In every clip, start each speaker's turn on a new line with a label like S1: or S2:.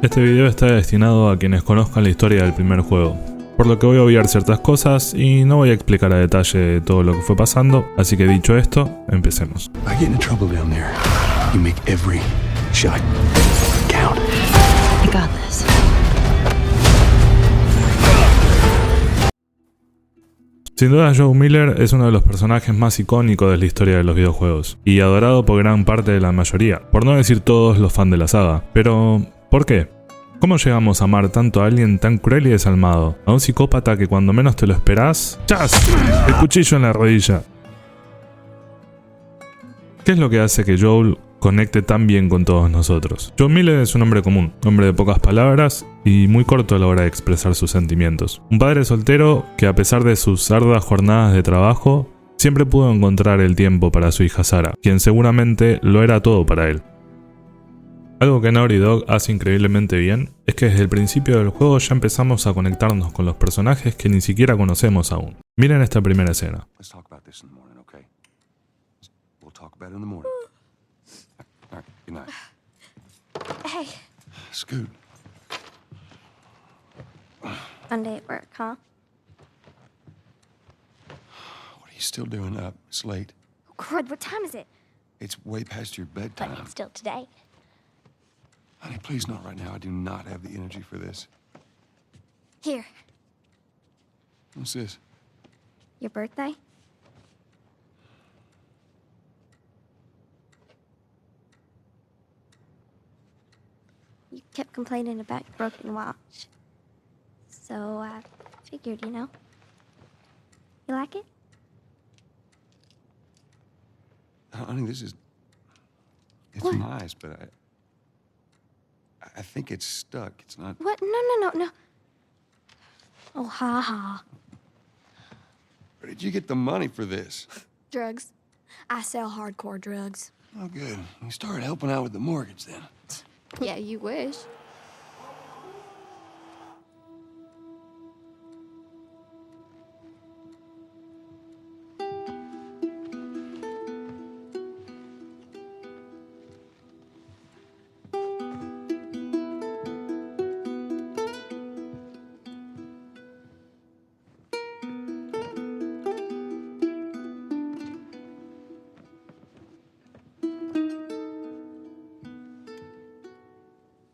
S1: Este video está destinado a quienes conozcan la historia del primer juego, por lo que voy a obviar ciertas cosas y no voy a explicar a detalle todo lo que fue pasando, así que dicho esto, empecemos.
S2: I get into trouble down there. You make every shot count.
S3: I got this.
S1: Sin duda, Joe Miller es uno de los personajes más icónicos de la historia de los videojuegos, y adorado por gran parte de la mayoría, por no decir todos los fans de la saga. Pero, ¿por qué? ¿Cómo llegamos a amar tanto a alguien tan cruel y desalmado? A un psicópata que cuando menos te lo esperás, ¡chas! El cuchillo en la rodilla. ¿Qué es lo que hace que Joel conecte tan bien con todos nosotros? Joe Miller es un hombre común, hombre de pocas palabras y muy corto a la hora de expresar sus sentimientos. Un padre soltero que, a pesar de sus arduas jornadas de trabajo, siempre pudo encontrar el tiempo para su hija Sarah, quien seguramente lo era todo para él. Algo que Naughty Dog hace increíblemente bien es que desde el principio del juego ya empezamos a conectarnos con los personajes que ni siquiera conocemos aún. Miren esta primera escena.
S2: Let's talk about this in the morning, okay? We'll talk about it in the morning. All right, good night.
S3: Hey,
S2: Scoot.
S3: Monday at work, huh?
S2: What are you still doing up? It's late.
S3: Oh, crud, what time is it?
S2: It's way past your
S3: But
S2: bedtime.
S3: it's still today.
S2: Honey, please not right now. I do not have the energy for this.
S3: Here,
S2: What's this?
S3: your birthday? You kept complaining about your broken watch. So I figured, you know. You like it?
S2: Honey, this is... It's
S3: What?
S2: nice, but I think it's stuck. It's not...
S3: What? No. Oh, ha ha.
S2: Where did you get the money for this?
S3: Drugs. I sell hardcore drugs.
S2: Oh, good. You started helping out with the mortgage then.
S3: Yeah, you wish.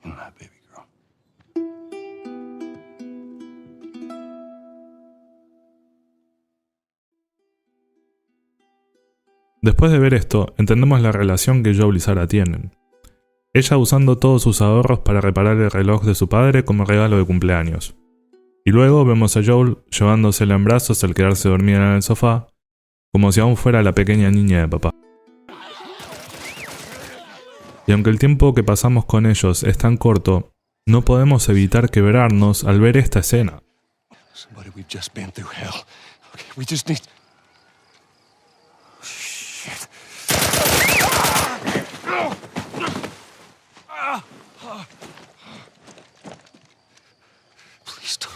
S2: Good night, baby girl.
S1: Después de ver esto, entendemos la relación que Joel y Sarah tienen. Ella usando todos sus ahorros para reparar el reloj de su padre como regalo de cumpleaños. Y luego vemos a Joel llevándosela en brazos al quedarse dormida en el sofá, como si aún fuera la pequeña niña de papá. Y aunque el tiempo que pasamos con ellos es tan corto, no podemos evitar quebrarnos al ver esta escena.
S2: Somebody, we've just been through hell. Okay, we just need... Shit. Please don't.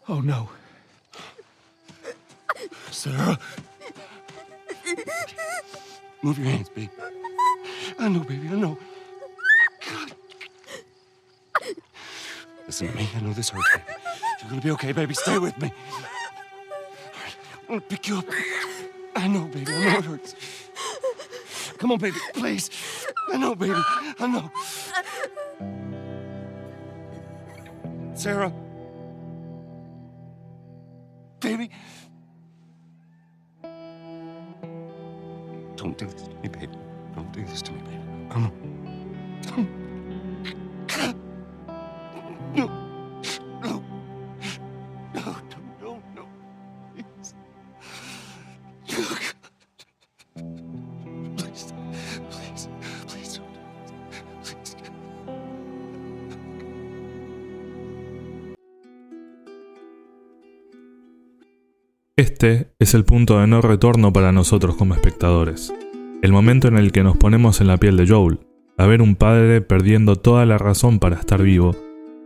S2: Oh, no. Sarah. Move your hands, baby. I know, baby, I know. God. Listen to me. I know this hurts, baby. You're gonna be okay, baby. Stay with me. All right, I'm gonna pick you up. I know, baby. I know it hurts. Come on, baby, please. I know, baby. I know. Sarah. Baby. Don't do this to me, baby. Don't do this to me, baby. Come on. No. No. No, no. Please. Please don't. Please.
S1: Este es el punto de no retorno para nosotros como espectadores. El momento en el que nos ponemos en la piel de Joel, a ver un padre perdiendo toda la razón para estar vivo,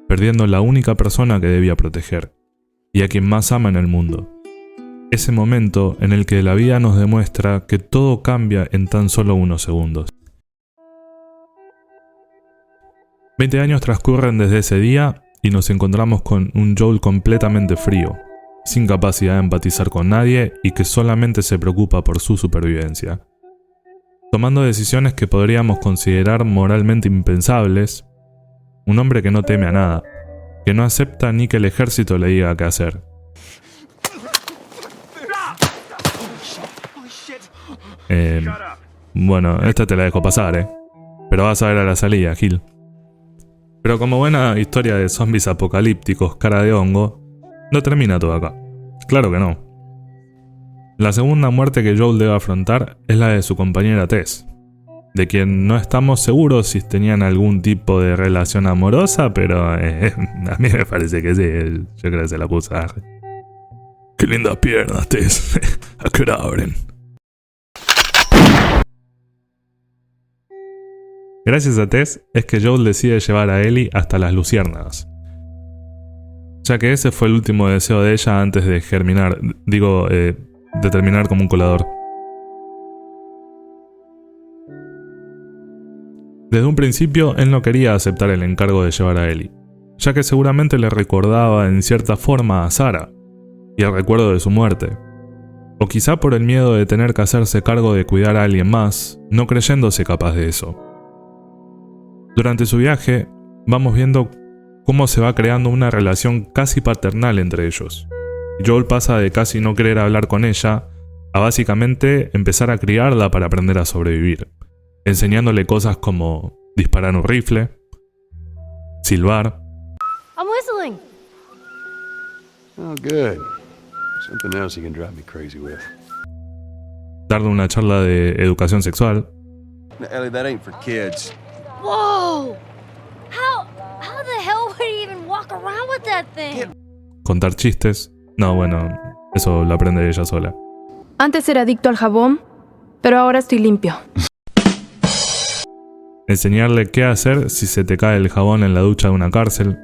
S1: perdiendo la única persona que debía proteger, y a quien más ama en el mundo. Ese momento en el que la vida nos demuestra que todo cambia en tan solo unos segundos. 20 años transcurren desde ese día y nos encontramos con un Joel completamente frío, sin capacidad de empatizar con nadie y que solamente se preocupa por su supervivencia. Tomando decisiones que podríamos considerar moralmente impensables, un hombre que no teme a nada, que no acepta ni que el ejército le diga qué hacer. Bueno, esta te la dejo pasar, pero vas a ver a la salida, Gil. Pero como buena historia de zombies apocalípticos cara de hongo, no termina todo acá. Claro que no. La segunda muerte que Joel debe afrontar es la de su compañera Tess, de quien no estamos seguros si tenían algún tipo de relación amorosa, pero a mí me parece que sí, yo creo que se la puso a... ¡Qué lindas piernas, Tess! ¿A qué hora abren? Gracias a Tess es que Joel decide llevar a Ellie hasta las luciérnagas, ya que ese fue el último deseo de ella antes de germinar, de terminar como un colador. Desde un principio él no quería aceptar el encargo de llevar a Ellie, ya que seguramente le recordaba en cierta forma a Sarah y el recuerdo de su muerte, o quizá por el miedo de tener que hacerse cargo de cuidar a alguien más, no creyéndose capaz de eso. Durante su viaje, vamos viendo cómo se va creando una relación casi paternal entre ellos. Joel pasa de casi no querer hablar con ella a básicamente empezar a criarla para aprender a sobrevivir, enseñándole cosas como disparar un rifle, silbar.
S4: I'm whistling.
S2: Oh, good. Something else you can drive me crazy with.
S1: Darle una charla de educación sexual.
S2: Now, Ellie, that ain't for kids.
S4: Whoa! How the hell would he even walk around with that thing?
S1: Contar chistes. No, bueno, eso lo aprende ella sola.
S5: Antes era adicto al jabón, pero ahora estoy limpio.
S1: Enseñarle qué hacer si se te cae el jabón en la ducha de una cárcel.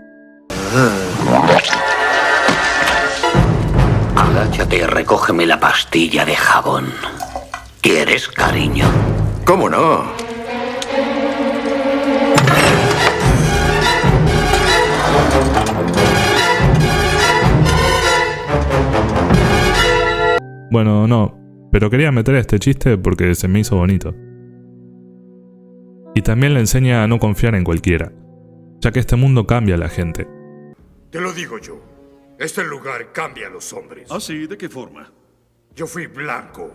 S6: Agáchate y recógeme la pastilla de jabón. ¿Quieres, cariño?
S7: ¿Cómo no?
S1: Bueno, no, pero quería meter este chiste porque se me hizo bonito. Y también le enseña a no confiar en cualquiera, ya que este mundo cambia a la gente.
S8: Te lo digo yo. Este lugar cambia a los hombres.
S7: ¿Ah, sí? ¿De qué forma?
S8: Yo fui blanco.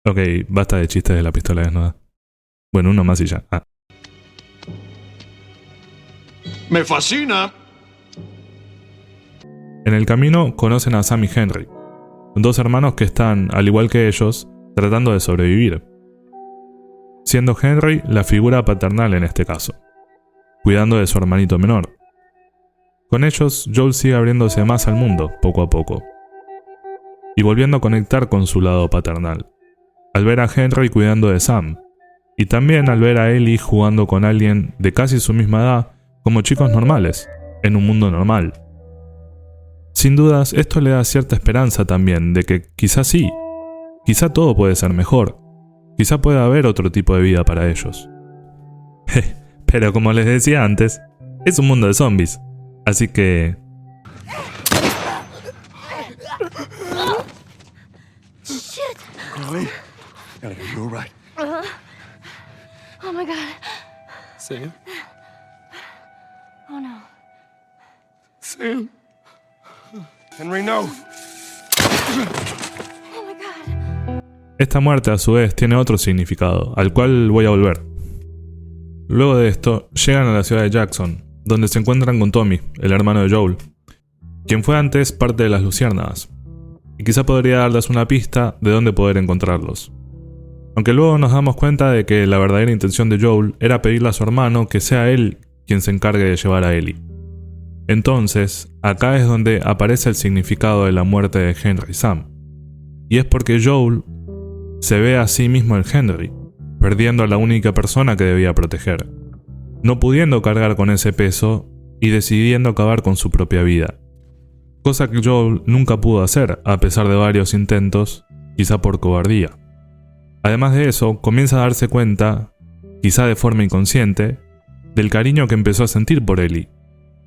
S1: Ok, basta de chistes de la pistola desnuda. Bueno, uno más y ya.
S7: ¡Me fascina!
S1: En el camino conocen a Sam y Henry, dos hermanos que están, al igual que ellos, tratando de sobrevivir, siendo Henry la figura paternal en este caso, cuidando de su hermanito menor. Con ellos, Joel sigue abriéndose más al mundo, poco a poco, y volviendo a conectar con su lado paternal, al ver a Henry cuidando de Sam, y también al ver a Ellie jugando con alguien de casi su misma edad, como chicos normales, en un mundo normal. Sin dudas, esto le da cierta esperanza también de que quizás sí, quizá todo puede ser mejor, quizá pueda haber otro tipo de vida para ellos. Pero como les decía antes, es un mundo de zombies, así que...
S4: Shit!
S2: Ellie? Ellie, are you alright?
S4: Oh my god.
S2: Sam?
S4: Oh no.
S2: Sam? Henry, no!
S4: Oh my god.
S1: Esta muerte a su vez tiene otro significado, al cual voy a volver. Luego de esto, llegan a la ciudad de Jackson, donde se encuentran con Tommy, el hermano de Joel, quien fue antes parte de las luciérnagas, y quizá podría darles una pista de dónde poder encontrarlos. Aunque luego nos damos cuenta de que la verdadera intención de Joel era pedirle a su hermano que sea él quien se encargue de llevar a Ellie. Entonces, acá es donde aparece el significado de la muerte de Henry y Sam, y es porque Joel se ve a sí mismo en Henry, perdiendo a la única persona que debía proteger, no pudiendo cargar con ese peso y decidiendo acabar con su propia vida. cosa que Joel nunca pudo hacer a pesar de varios intentos, quizá por cobardía. Además de eso, comienza a darse cuenta, quizá de forma inconsciente, del cariño que empezó a sentir por Ellie,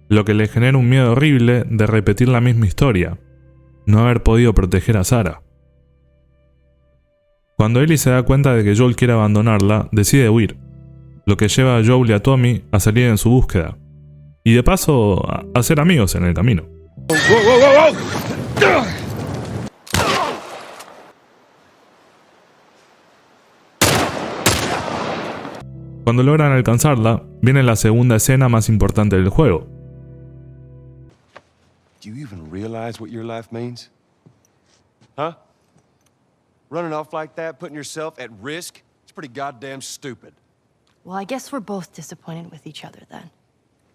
S1: lo que le genera un miedo horrible de repetir la misma historia, no haber podido proteger a Sarah. Cuando Ellie se da cuenta de que Joel quiere abandonarla, decide huir, lo que lleva a Joel y a Tommy a salir en su búsqueda, y de paso a hacer amigos en el camino. Cuando logran alcanzarla, viene la segunda escena más importante del juego.
S2: Do you even realize what your life means? Huh? Running off like that, putting yourself at risk? It's pretty goddamn stupid.
S9: Well, I guess we're both disappointed with each other then.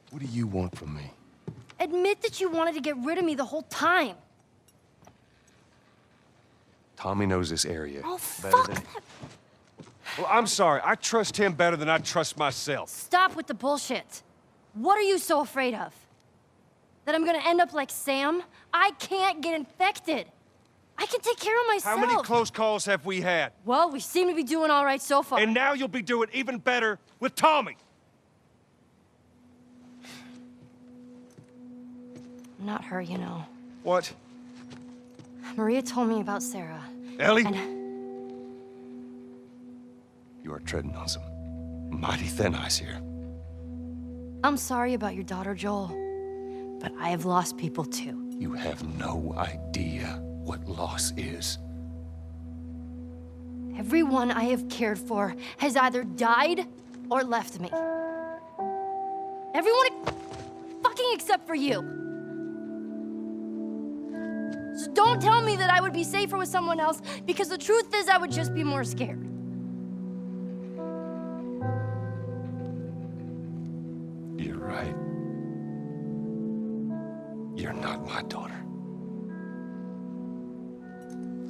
S2: What do you want from me?
S4: Admit that you wanted to get rid of me the whole time.
S2: Tommy knows this area.
S4: Oh,
S2: better
S4: fuck
S2: than...
S4: that.
S2: Well, I'm sorry. I trust him better than I trust myself.
S4: Stop with the bullshit. What are you so afraid of? That I'm gonna end up like Sam? I can't get infected. I can take care of myself.
S2: How many close calls have we had?
S4: Well, we seem to be doing all right so far.
S2: And now you'll be doing even better with Tommy.
S9: Not her, you know.
S2: What?
S9: Maria told me about Sarah.
S2: Ellie?
S9: And
S2: You are treading on some mighty thin ice here.
S9: I'm sorry about your daughter, Joel. But I have lost people too.
S2: You have no idea what loss is.
S4: Everyone I have cared for has either died or left me. Everyone fucking except for you. So don't tell me that I would be safer with someone else, because the truth is I would just be more scared.
S2: You're right. You're not my daughter.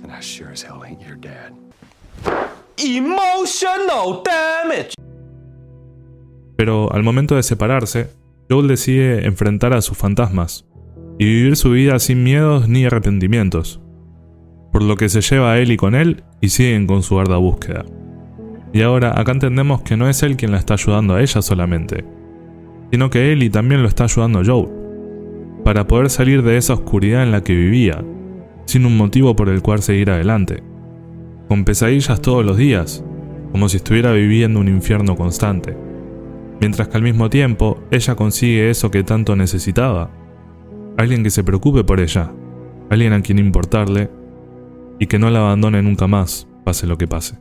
S2: And I sure as hell ain't your dad.
S10: Emotional damage.
S1: Pero al momento de separarse, Joel decide enfrentar a sus fantasmas y vivir su vida sin miedos ni arrepentimientos, por lo que se lleva a Ellie con él y siguen con su arda búsqueda. Y ahora acá entendemos que no es él quien la está ayudando a ella solamente, sino que Ellie también lo está ayudando a Joel, para poder salir de esa oscuridad en la que vivía, sin un motivo por el cual seguir adelante, con pesadillas todos los días, como si estuviera viviendo un infierno constante, mientras que al mismo tiempo ella consigue eso que tanto necesitaba, alguien que se preocupe por ella, alguien a quien importarle y que no la abandone nunca más, pase lo que pase.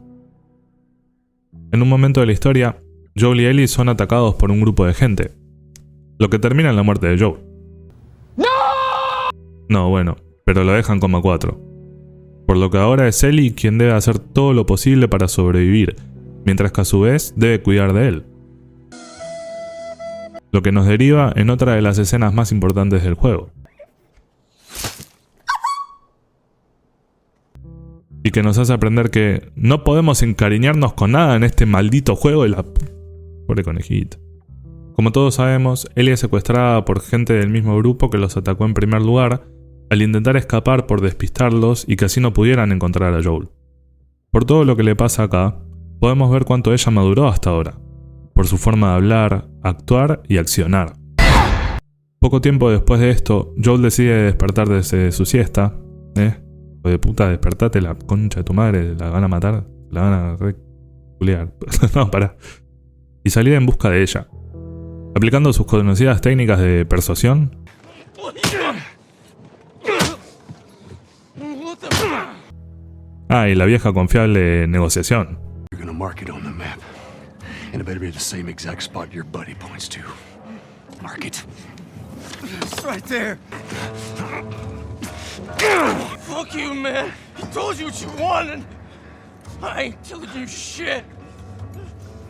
S1: En un momento de la historia, Joel y Ellie son atacados por un grupo de gente, lo que termina en la muerte de Joel. No, bueno, pero lo dejan como a 4. Por lo que ahora es Ellie quien debe hacer todo lo posible para sobrevivir, mientras que a su vez debe cuidar de él. Lo que nos deriva en otra de las escenas más importantes del juego. Y que nos hace aprender que no podemos encariñarnos con nada en este maldito juego de la... Pobre conejito. Como todos sabemos, Ellie es secuestrada por gente del mismo grupo que los atacó en primer lugar, al intentar escapar por despistarlos y que así no pudieran encontrar a Joel. Por todo lo que le pasa acá, podemos ver cuánto ella maduró hasta ahora, por su forma de hablar, actuar y accionar. Poco tiempo después de esto, Joel decide despertar desde su siesta. Hijo de puta, despertate, la concha de tu madre, la van a matar, la van a reculear. No, pará. Y salir en busca de ella, aplicando sus conocidas técnicas de persuasión. Y la vieja confiable negociación.
S2: You're gonna mark it on the map. And it better be the same exact spot your buddy points to. Mark it.
S10: It's right there. Fuck you, man. He told you what you wanted. I ain't telling you shit.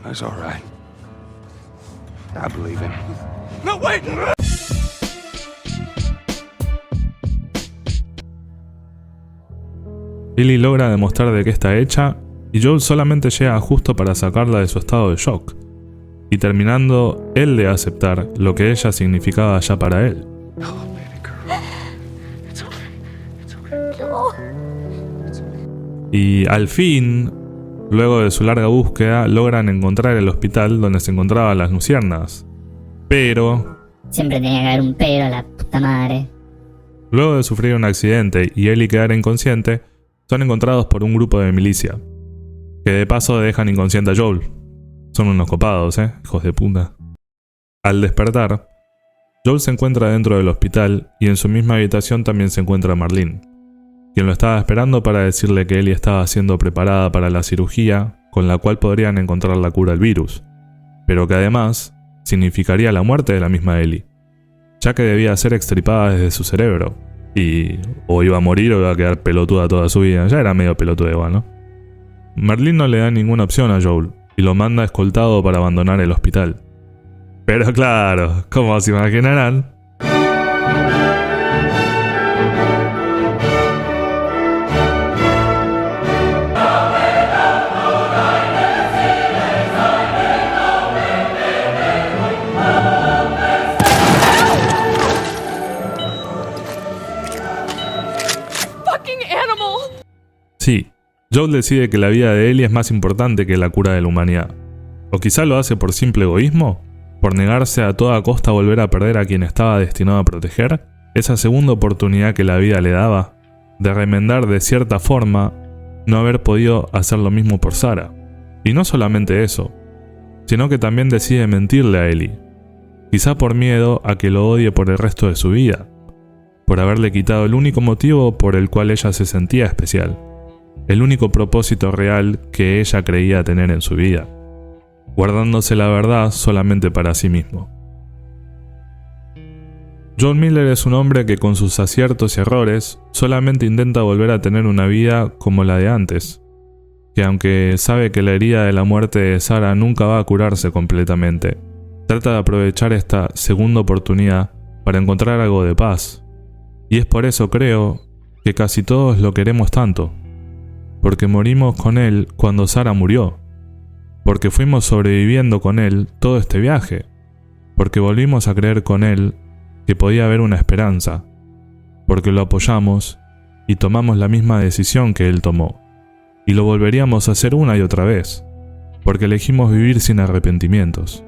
S2: That's all right. I believe him.
S10: No, wait!
S1: Ellie logra demostrar de qué está hecha y Joel solamente llega justo para sacarla de su estado de shock, y terminando él de aceptar lo que ella significaba ya para él.
S2: Oh, baby girl.
S1: Y al fin, luego de su larga búsqueda, logran encontrar el hospital donde se encontraban las luciérnagas. Pero...
S11: siempre tenía que haber un pero, a la puta madre.
S1: Luego de sufrir un accidente y Ellie quedar inconsciente, son encontrados por un grupo de milicia, que de paso dejan inconsciente a Joel. Son unos copados, hijos de puta. Al despertar, Joel se encuentra dentro del hospital y en su misma habitación también se encuentra Marlene, quien lo estaba esperando para decirle que Ellie estaba siendo preparada para la cirugía con la cual podrían encontrar la cura al virus, pero que además significaría la muerte de la misma Ellie, ya que debía ser extirpada desde su cerebro, y o iba a morir o iba a quedar pelotuda toda su vida. Ya era medio pelotuda igual, ¿no? Marlene no le da ninguna opción a Joel, y lo manda escoltado para abandonar el hospital. Pero claro, como se imaginarán, sí, Joel decide que la vida de Ellie es más importante que la cura de la humanidad. O quizá lo hace por simple egoísmo, por negarse a toda costa a volver a perder a quien estaba destinado a proteger, esa segunda oportunidad que la vida le daba, de remendar de cierta forma no haber podido hacer lo mismo por Sarah. Y no solamente eso, sino que también decide mentirle a Ellie, quizá por miedo a que lo odie por el resto de su vida, por haberle quitado el único motivo por el cual ella se sentía especial. El único propósito real que ella creía tener en su vida, guardándose la verdad solamente para sí mismo. John Miller es un hombre que con sus aciertos y errores solamente intenta volver a tener una vida como la de antes, que aunque sabe que la herida de la muerte de Sarah nunca va a curarse completamente, trata de aprovechar esta segunda oportunidad para encontrar algo de paz. Y es por eso creo que casi todos lo queremos tanto. Porque morimos con él cuando Sarah murió, porque fuimos sobreviviendo con él todo este viaje, porque volvimos a creer con él que podía haber una esperanza, porque lo apoyamos y tomamos la misma decisión que él tomó, y lo volveríamos a hacer una y otra vez, porque elegimos vivir sin arrepentimientos.